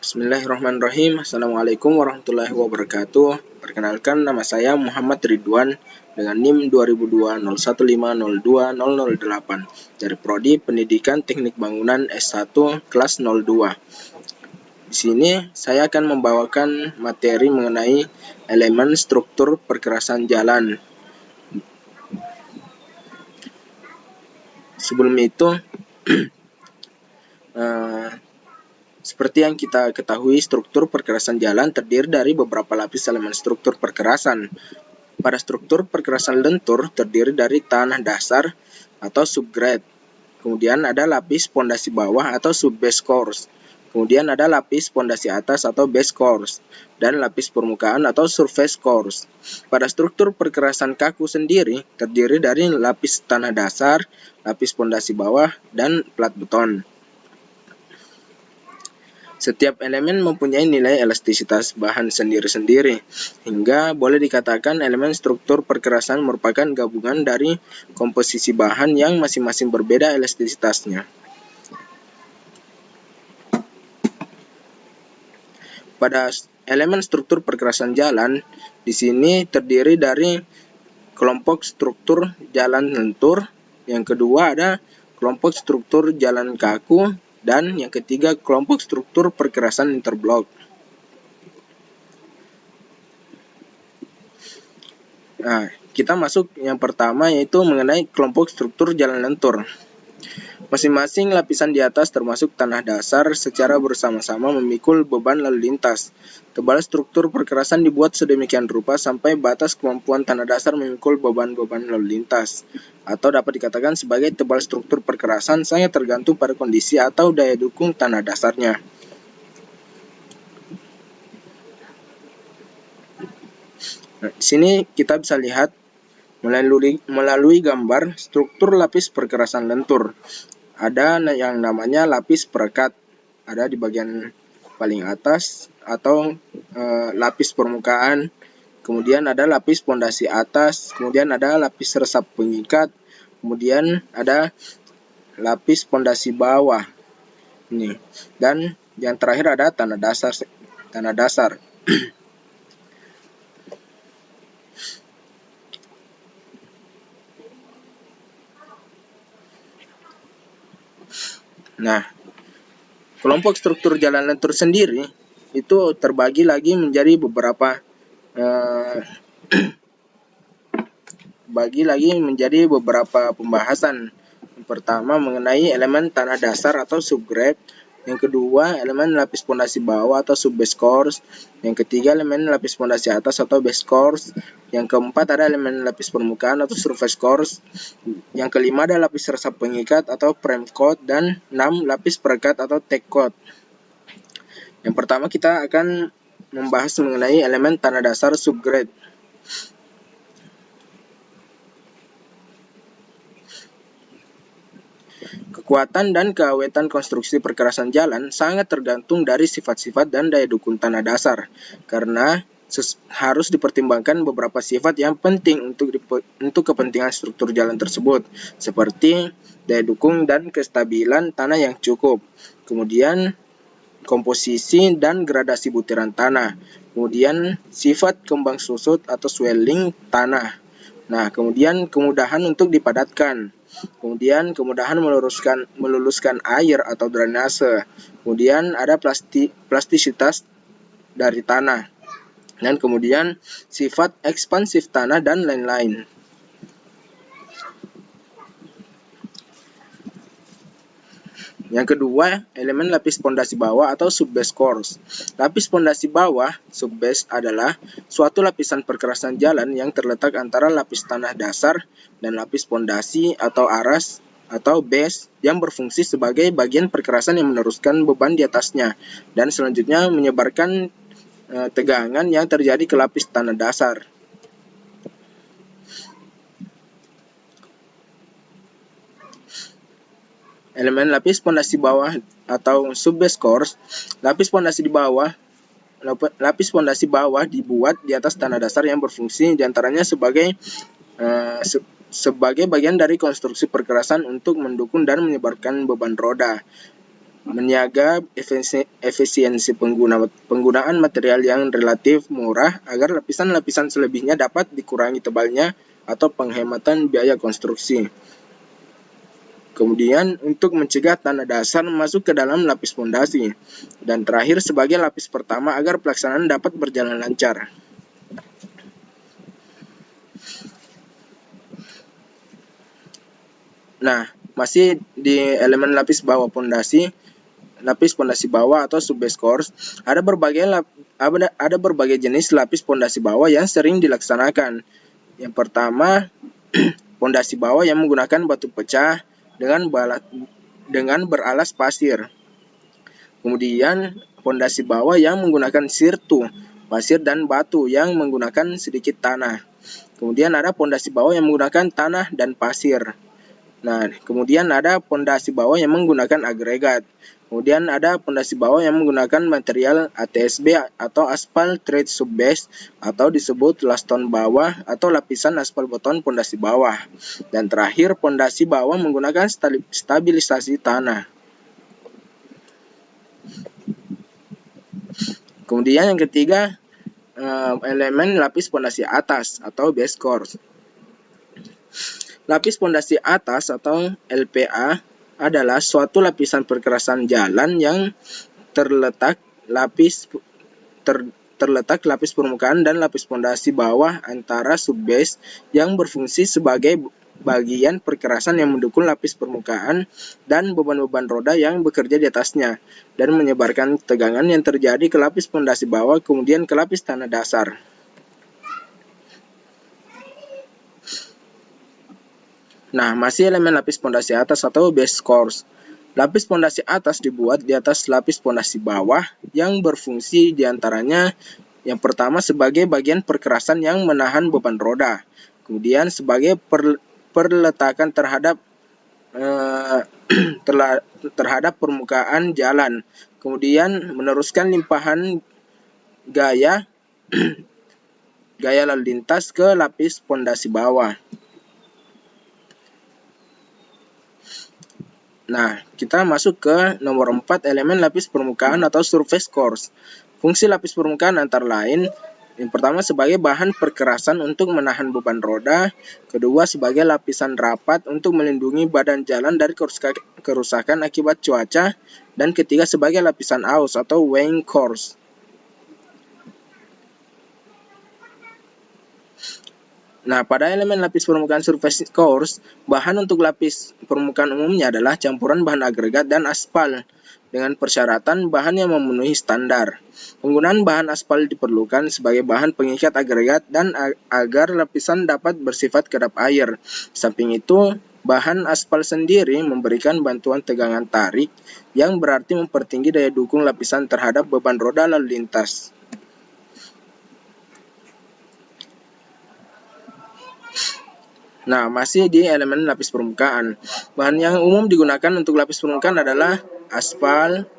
Bismillahirrahmanirrahim. Assalamualaikum warahmatullahi wabarakatuh. Perkenalkan, nama saya Muhammad Ridwan dengan NIM 202201502008 dari Prodi Pendidikan Teknik Bangunan S1 kelas 02. Di sini saya akan membawakan materi mengenai elemen struktur perkerasan jalan. Sebelum itu, seperti yang kita ketahui, struktur perkerasan jalan terdiri dari beberapa lapis elemen struktur perkerasan. Pada struktur perkerasan lentur terdiri dari tanah dasar atau subgrade. Kemudian ada lapis pondasi bawah atau subbase course. Kemudian ada lapis pondasi atas atau base course. Dan lapis permukaan atau surface course. Pada struktur perkerasan kaku sendiri terdiri dari lapis tanah dasar, lapis pondasi bawah, dan plat beton. Setiap elemen mempunyai nilai elastisitas bahan sendiri-sendiri, hingga boleh dikatakan elemen struktur perkerasan merupakan gabungan dari komposisi bahan yang masing-masing berbeda elastisitasnya. Pada elemen struktur perkerasan jalan, di sini terdiri dari kelompok struktur jalan lentur, yang kedua ada kelompok struktur jalan kaku, dan yang ketiga kelompok struktur perkerasan interblok. Nah, kita masuk yang pertama, yaitu mengenai kelompok struktur jalan lentur. Masing-masing lapisan di atas termasuk tanah dasar secara bersama-sama memikul beban lalu lintas. Tebal struktur perkerasan dibuat sedemikian rupa sampai batas kemampuan tanah dasar memikul beban-beban lalu lintas. Atau dapat dikatakan sebagai tebal struktur perkerasan sangat tergantung pada kondisi atau daya dukung tanah dasarnya. Nah, di sini kita bisa lihat melalui gambar struktur lapis perkerasan lentur. Ada yang namanya lapis perekat, ada di bagian paling atas atau lapis permukaan. Kemudian ada lapis pondasi atas, kemudian ada lapis resap pengikat, kemudian ada lapis pondasi bawah. Ini. Dan yang terakhir ada tanah dasar. Nah, kelompok struktur jalan lentur sendiri itu terbagi lagi menjadi beberapa pembahasan. Yang pertama mengenai elemen tanah dasar atau subgrade, yang kedua elemen lapis pondasi bawah atau subbase course, yang ketiga elemen lapis pondasi atas atau base course, yang keempat ada elemen lapis permukaan atau surface course, yang kelima ada lapis resap pengikat atau prime coat, dan 6 lapis perekat atau tack coat. Yang pertama kita akan membahas mengenai elemen tanah dasar subgrade. Kekuatan dan keawetan konstruksi perkerasan jalan sangat tergantung dari sifat-sifat dan daya dukung tanah dasar, karena harus dipertimbangkan beberapa sifat yang penting untuk kepentingan struktur jalan tersebut, seperti daya dukung dan kestabilan tanah yang cukup, kemudian komposisi dan gradasi butiran tanah, kemudian sifat kembang susut atau swelling tanah. Nah, kemudian kemudahan untuk dipadatkan, kemudian kemudahan meluluskan air atau drainase, kemudian ada plastisitas dari tanah, dan kemudian sifat ekspansif tanah dan lain-lain. Yang kedua, elemen lapis pondasi bawah atau subbase course. Lapis pondasi bawah, subbase, adalah suatu lapisan perkerasan jalan yang terletak antara lapis tanah dasar dan lapis pondasi atau aras atau base yang berfungsi sebagai bagian perkerasan yang meneruskan beban di atasnya dan selanjutnya menyebarkan tegangan yang terjadi ke lapis tanah dasar. Elemen lapis pondasi bawah atau subbase course. Lapis pondasi bawah dibuat di atas tanah dasar yang berfungsi diantaranya sebagai bagian dari konstruksi perkerasan untuk mendukung dan menyebarkan beban roda. menjaga efisiensi penggunaan material yang relatif murah agar lapisan-lapisan selebihnya dapat dikurangi tebalnya atau penghematan biaya konstruksi. Kemudian untuk mencegah tanah dasar masuk ke dalam lapis fondasi. Dan terakhir sebagai lapis pertama agar pelaksanaan dapat berjalan lancar. Nah, masih di elemen lapis bawah fondasi, lapis fondasi bawah atau subbase course, ada berbagai jenis lapis fondasi bawah yang sering dilaksanakan. Yang pertama, fondasi bawah yang menggunakan batu pecah dengan beralas pasir. Kemudian fondasi bawah yang menggunakan sirtu, pasir dan batu yang menggunakan sedikit tanah. Kemudian ada fondasi bawah yang menggunakan tanah dan pasir. Nah, kemudian ada fondasi bawah yang menggunakan agregat. Kemudian ada fondasi bawah yang menggunakan material ATSB atau aspal treat subbase atau disebut laston bawah atau lapisan aspal beton fondasi bawah. Dan terakhir fondasi bawah menggunakan stabilisasi tanah. Kemudian yang ketiga, elemen lapis fondasi atas atau base course. Lapis fondasi atas atau LPA adalah suatu lapisan perkerasan jalan yang terletak lapis permukaan dan lapis fondasi bawah antara subbase yang berfungsi sebagai bagian perkerasan yang mendukung lapis permukaan dan beban-beban roda yang bekerja di atasnya dan menyebarkan tegangan yang terjadi ke lapis fondasi bawah kemudian ke lapis tanah dasar. Nah, masih elemen lapis fondasi atas atau base course. Lapis fondasi atas dibuat di atas lapis fondasi bawah yang berfungsi diantaranya yang pertama sebagai bagian perkerasan yang menahan beban roda. Kemudian sebagai perletakan terhadap terhadap permukaan jalan. Kemudian meneruskan limpahan gaya lalu lintas ke lapis fondasi bawah. Nah, kita masuk ke nomor 4 elemen lapis permukaan atau surface course. Fungsi lapis permukaan antara lain, yang pertama sebagai bahan perkerasan untuk menahan beban roda, kedua sebagai lapisan rapat untuk melindungi badan jalan dari kerusakan akibat cuaca, dan ketiga sebagai lapisan aus atau weighing course. Nah, pada elemen lapis permukaan surface course, bahan untuk lapis permukaan umumnya adalah campuran bahan agregat dan aspal dengan persyaratan bahan yang memenuhi standar. Penggunaan bahan aspal diperlukan sebagai bahan pengikat agregat dan agar lapisan dapat bersifat kedap air. Samping itu, bahan aspal sendiri memberikan bantuan tegangan tarik yang berarti mempertinggi daya dukung lapisan terhadap beban roda lalu lintas. Nah, masih di elemen lapis permukaan. Bahan yang umum digunakan untuk lapis permukaan adalah aspal.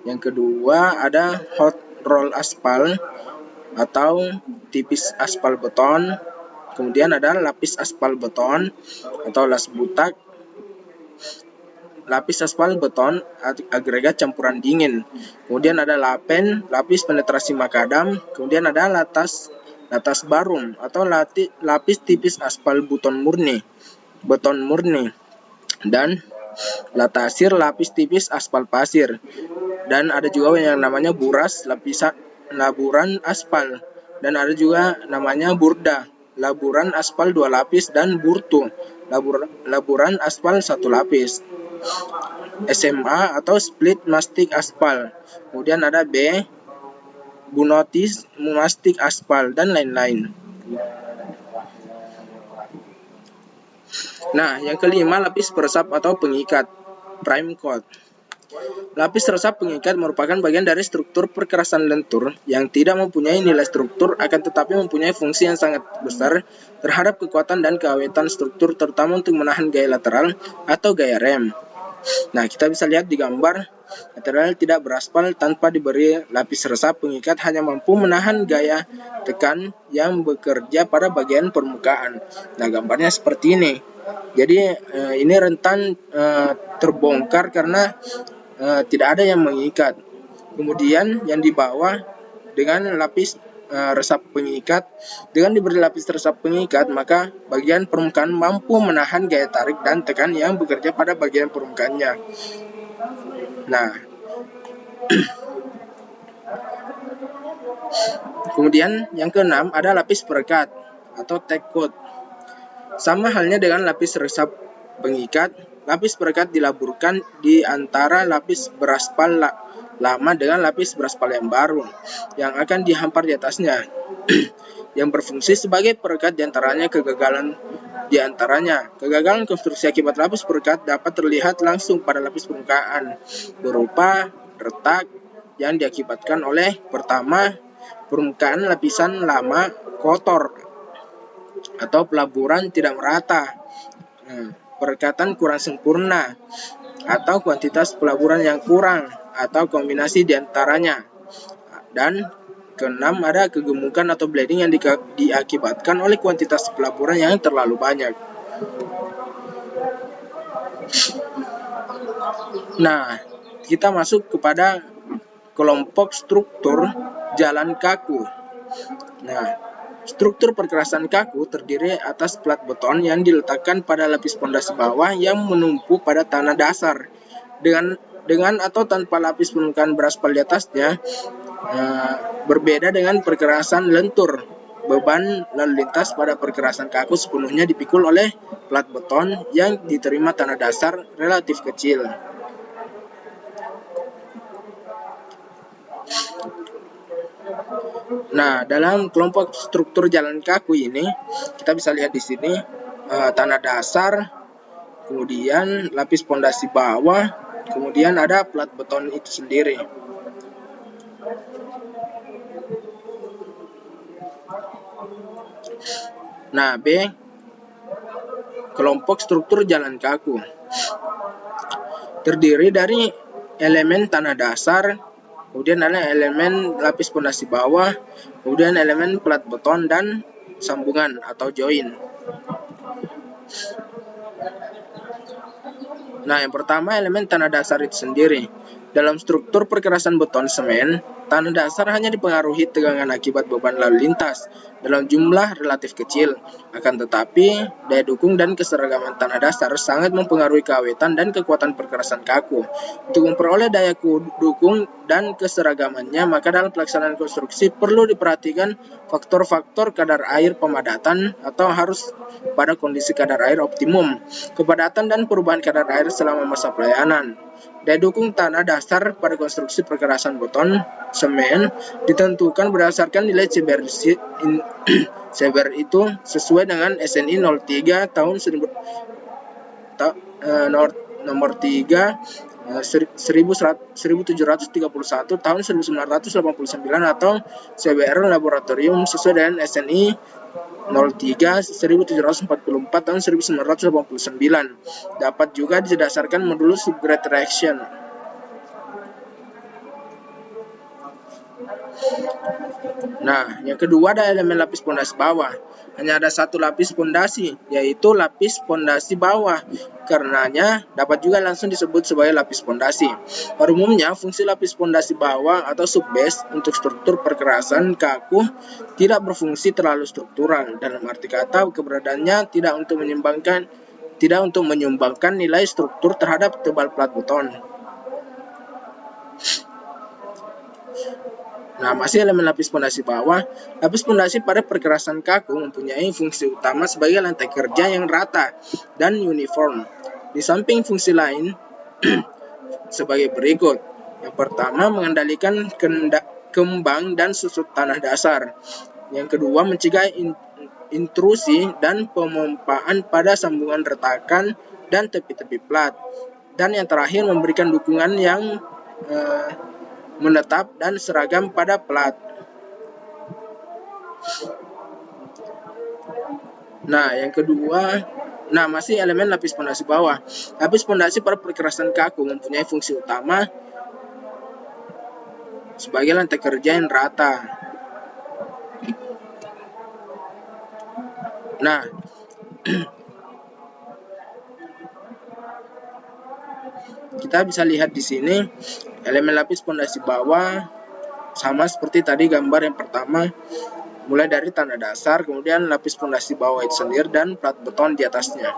Yang kedua ada hot roll aspal atau tipis aspal beton. Kemudian ada lapis aspal beton atau las butak. Lapis aspal beton agregat campuran dingin. Kemudian ada lapen, lapis penetrasi makadam. Kemudian ada latas barum atau lapis tipis aspal beton murni, dan latasir lapis tipis aspal pasir. Dan ada juga yang namanya buras laburan aspal, dan ada juga namanya burda laburan aspal 2 lapis, dan burtu laburan aspal 1 lapis. SMA atau split mastic aspal. Kemudian ada B bunotis mastic aspal dan lain-lain. Nah, yang kelima lapis peresap atau pengikat, prime coat. Lapis resap pengikat merupakan bagian dari struktur perkerasan lentur yang tidak mempunyai nilai struktur akan tetapi mempunyai fungsi yang sangat besar terhadap kekuatan dan keawetan struktur, terutama untuk menahan gaya lateral atau gaya rem. Nah, kita bisa lihat di gambar, material tidak beraspal tanpa diberi lapis resap pengikat hanya mampu menahan gaya tekan yang bekerja pada bagian permukaan. Nah, gambarnya seperti ini. Jadi ini rentan terbongkar karena tidak ada yang mengikat. Kemudian yang di bawah dengan lapis resap pengikat. Dengan diberi lapis resap pengikat, maka bagian permukaan mampu menahan gaya tarik dan tekan yang bekerja pada bagian permukaannya. Nah, kemudian yang keenam ada lapis perekat atau tack coat. Sama halnya dengan lapis resap pengikat, lapis perekat dilaburkan di antara lapis beraspal lama dengan lapis beraspal yang baru yang akan dihampar di atasnya yang berfungsi sebagai perekat di antaranya. Kegagalan konstruksi akibat lapis perekat dapat terlihat langsung pada lapis permukaan berupa retak yang diakibatkan oleh pertama, permukaan lapisan lama kotor atau pelaburan tidak merata, perekatan kurang sempurna, atau kuantitas pelaburan yang kurang, atau kombinasi di antaranya. Dan keenam ada kegemukan atau bleeding yang diakibatkan oleh kuantitas pelaburan yang terlalu banyak. Nah, kita masuk kepada kelompok struktur jalan kaku. Nah, struktur perkerasan kaku terdiri atas plat beton yang diletakkan pada lapis pondasi bawah yang menumpu pada tanah dasar. Dengan atau tanpa lapis permukaan beraspal di atasnya, berbeda dengan perkerasan lentur. Beban lalu lintas pada perkerasan kaku sepenuhnya dipikul oleh plat beton yang diterima tanah dasar relatif kecil. Nah, dalam kelompok struktur jalan kaku ini, kita bisa lihat di sini tanah dasar, kemudian lapis pondasi bawah, kemudian ada plat beton itu sendiri. Nah, B, kelompok struktur jalan kaku terdiri dari elemen tanah dasar, kemudian ada elemen lapis pondasi bawah, kemudian elemen plat beton dan sambungan atau join. Nah, yang pertama elemen tanah dasar itu sendiri. Dalam struktur perkerasan beton semen, tanah dasar hanya dipengaruhi tegangan akibat beban lalu lintas dalam jumlah relatif kecil. Akan tetapi, daya dukung dan keseragaman tanah dasar sangat mempengaruhi keawetan dan kekuatan perkerasan kaku. Untuk memperoleh daya dukung dan keseragamannya, maka dalam pelaksanaan konstruksi perlu diperhatikan faktor-faktor kadar air pemadatan atau harus pada kondisi kadar air optimum, kepadatan dan perubahan kadar air selama masa pelayanan. Daya dukung tanah dasar pada konstruksi perkerasan beton semen ditentukan berdasarkan nilai CBR itu sesuai dengan SNI 03 tahun nomor 3 1731 tahun 1989 atau CBR laboratorium sesuai dengan SNI 03 1744 tahun 1989. Dapat juga didasarkan modulus subgrade reaction. Nah, yang kedua ada elemen lapis pondasi bawah. Hanya ada satu lapis pondasi, yaitu lapis pondasi bawah. Karenanya dapat juga langsung disebut sebagai lapis pondasi. Pada umumnya, fungsi lapis pondasi bawah atau subbase untuk struktur perkerasan kaku tidak berfungsi terlalu struktural. Dalam arti kata, keberadaannya tidak untuk menyumbangkan nilai struktur terhadap tebal plat beton. Nah, masih elemen lapis pondasi bawah. Lapis pondasi pada perkerasan kaku mempunyai fungsi utama sebagai lantai kerja yang rata dan uniform. Di samping fungsi lain sebagai berikut. Yang pertama, mengendalikan kembang dan susut tanah dasar. Yang kedua, mencegah intrusi dan pemompaan pada sambungan retakan dan tepi-tepi plat. Dan yang terakhir, memberikan dukungan yang menetap dan seragam pada plat. Nah, yang kedua, masih elemen lapis pondasi bawah. Lapis pondasi pada perkerasan kaku mempunyai fungsi utama sebagai lantai kerja yang rata. Nah, kita bisa lihat di sini elemen lapis pondasi bawah sama seperti tadi gambar yang pertama, mulai dari tanah dasar, kemudian lapis pondasi bawah itu sendiri, dan plat beton di atasnya.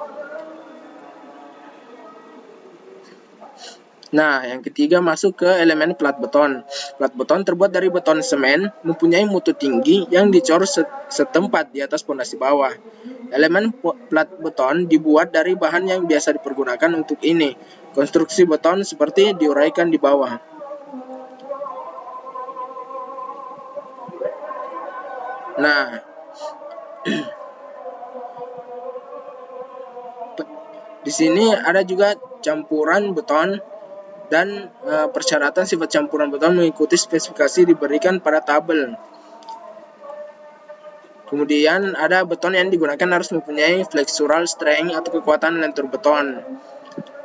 Nah, yang ketiga masuk ke elemen plat beton. Plat beton terbuat dari beton semen, mempunyai mutu tinggi yang dicor setempat di atas pondasi bawah. Elemen plat beton dibuat dari bahan yang biasa dipergunakan untuk ini. Konstruksi beton seperti diuraikan di bawah. Nah, di sini ada juga campuran beton dan persyaratan sifat campuran beton mengikuti spesifikasi diberikan pada tabel. Kemudian ada beton yang digunakan harus mempunyai flexural strength atau kekuatan lentur beton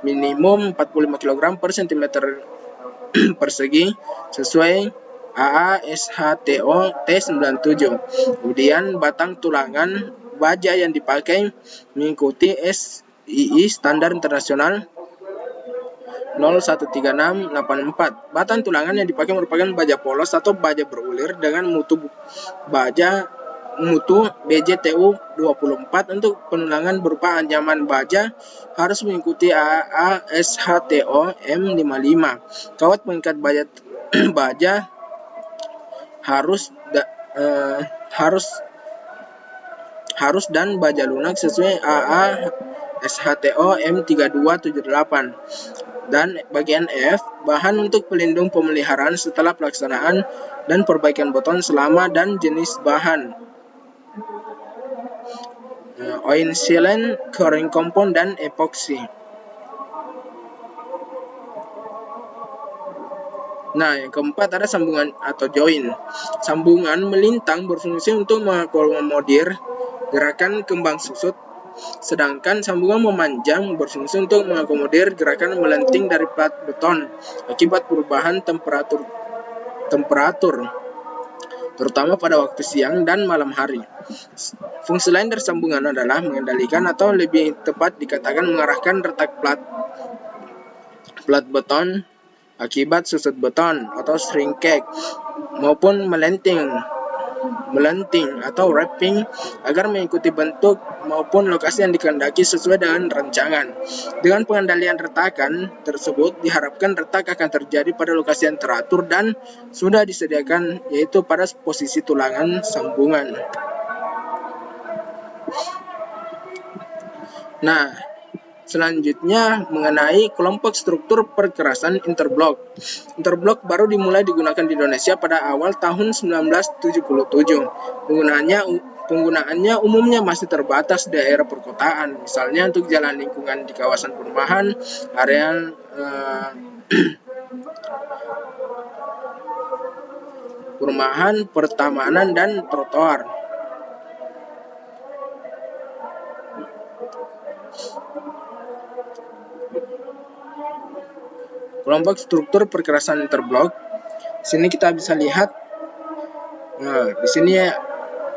minimum 45 kg per cm persegi sesuai AASHTO T97. Kemudian batang tulangan baja yang dipakai mengikuti SII standar internasional 013684. Batang tulangan yang dipakai merupakan baja polos atau baja berulir dengan mutu BJTU 24. Untuk penulangan berupa anyaman baja harus mengikuti AASHTO M55. Kawat pengikat baja harus dan baja lunak sesuai AASHTO M3278. Dan bagian F, bahan untuk pelindung pemeliharaan setelah pelaksanaan dan perbaikan beton selama dan jenis bahan. Oil sealant, curing compound, dan epoxy. Nah, yang keempat ada sambungan atau join. Sambungan melintang berfungsi untuk mengakomodir gerakan kembang susut, sedangkan sambungan memanjang berfungsi untuk mengakomodir gerakan melenting dari plat beton akibat perubahan temperatur, terutama pada waktu siang dan malam hari. Fungsi lain dari sambungan adalah mengendalikan atau lebih tepat dikatakan mengarahkan retak plat beton akibat susut beton atau shrinkage maupun melenting atau wrapping agar mengikuti bentuk maupun lokasi yang dikehendaki sesuai dengan rancangan. Dengan pengendalian retakan tersebut diharapkan retak akan terjadi pada lokasi yang teratur dan sudah disediakan, yaitu pada posisi tulangan sambungan. Nah, selanjutnya mengenai kelompok struktur perkerasan interblok. Interblok baru dimulai digunakan di Indonesia pada awal tahun 1977. Penggunaannya umumnya masih terbatas di daerah perkotaan, misalnya untuk jalan lingkungan di kawasan perumahan, area perumahan, pertamanan, dan trotoar. Kelompok struktur perkerasan interblok. Sini kita bisa lihat. Nah, di sini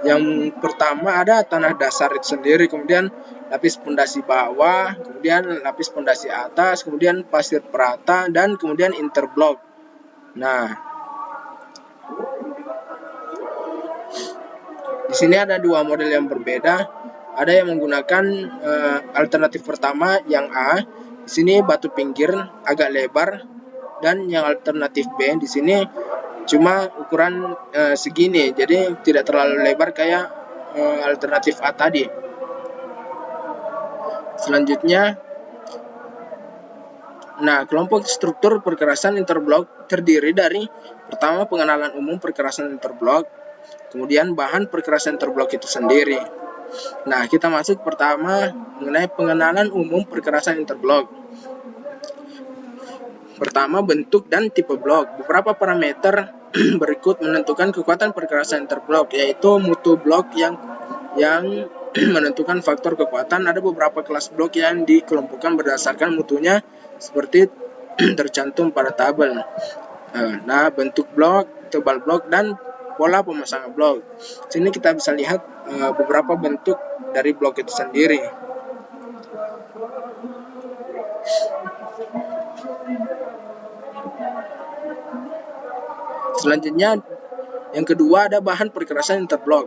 yang pertama ada tanah dasar itu sendiri, kemudian lapis pondasi bawah, kemudian lapis pondasi atas, kemudian pasir perata, dan kemudian interblok. Nah, di sini ada dua model yang berbeda. Ada yang menggunakan alternatif pertama yang A. Di sini batu pinggir agak lebar, dan yang alternatif B di sini cuma ukuran segini, jadi tidak terlalu lebar kayak alternatif A tadi. Selanjutnya, nah, kelompok struktur perkerasan interblok terdiri dari pertama pengenalan umum perkerasan interblok, kemudian bahan perkerasan interblok itu sendiri. Nah, kita masuk pertama mengenai pengenalan umum perkerasan interblok. Pertama, bentuk dan tipe blok. Beberapa parameter berikut menentukan kekuatan perkerasan interblok, yaitu mutu blok yang menentukan faktor kekuatan. Ada beberapa kelas blok yang dikelompokkan berdasarkan mutunya seperti tercantum pada tabel. Nah, bentuk blok, tebal blok, dan pola pemasangan blok. Sini kita bisa lihat beberapa bentuk dari blok itu sendiri. Selanjutnya, yang kedua ada bahan perkerasan interblok.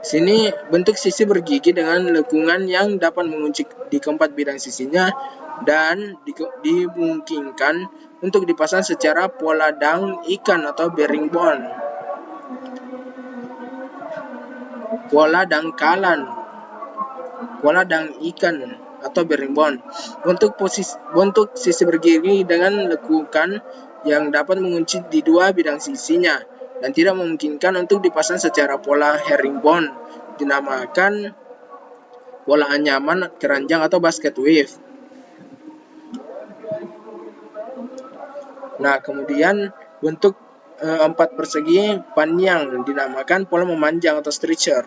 Sini bentuk sisi bergigi dengan lengkungan yang dapat mengunci di keempat bidang sisinya dan dimungkinkan untuk dipasang secara pola dang ikan atau herringbone, pola dangkalan, pola dang ikan atau herringbone. Bentuk sisi bergigi dengan lengkungan yang dapat mengunci di dua bidang sisinya dan tidak memungkinkan untuk dipasang secara pola herringbone dinamakan pola anyaman, keranjang, atau basket weave. Nah, kemudian bentuk 4 persegi panjang dinamakan pola memanjang atau stretcher.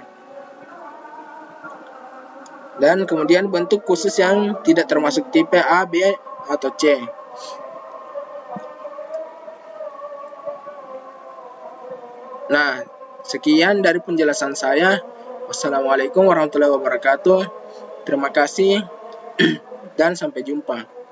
Dan kemudian bentuk khusus yang tidak termasuk tipe A, B, atau C. Nah, sekian dari penjelasan saya. Wassalamualaikum warahmatullahi wabarakatuh. Terima kasih dan sampai jumpa.